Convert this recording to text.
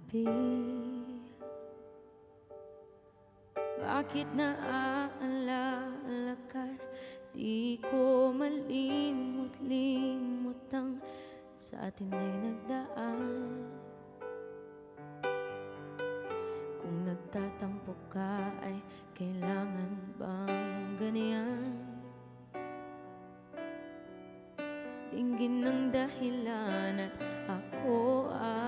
gabi. Bakit naaalala ka? Di ko malimot-limot ang sa atin ay nagdaan. Kung nagtatampo ka ay kailangan bang ganyan? Dinggin ng dahilan at ako ay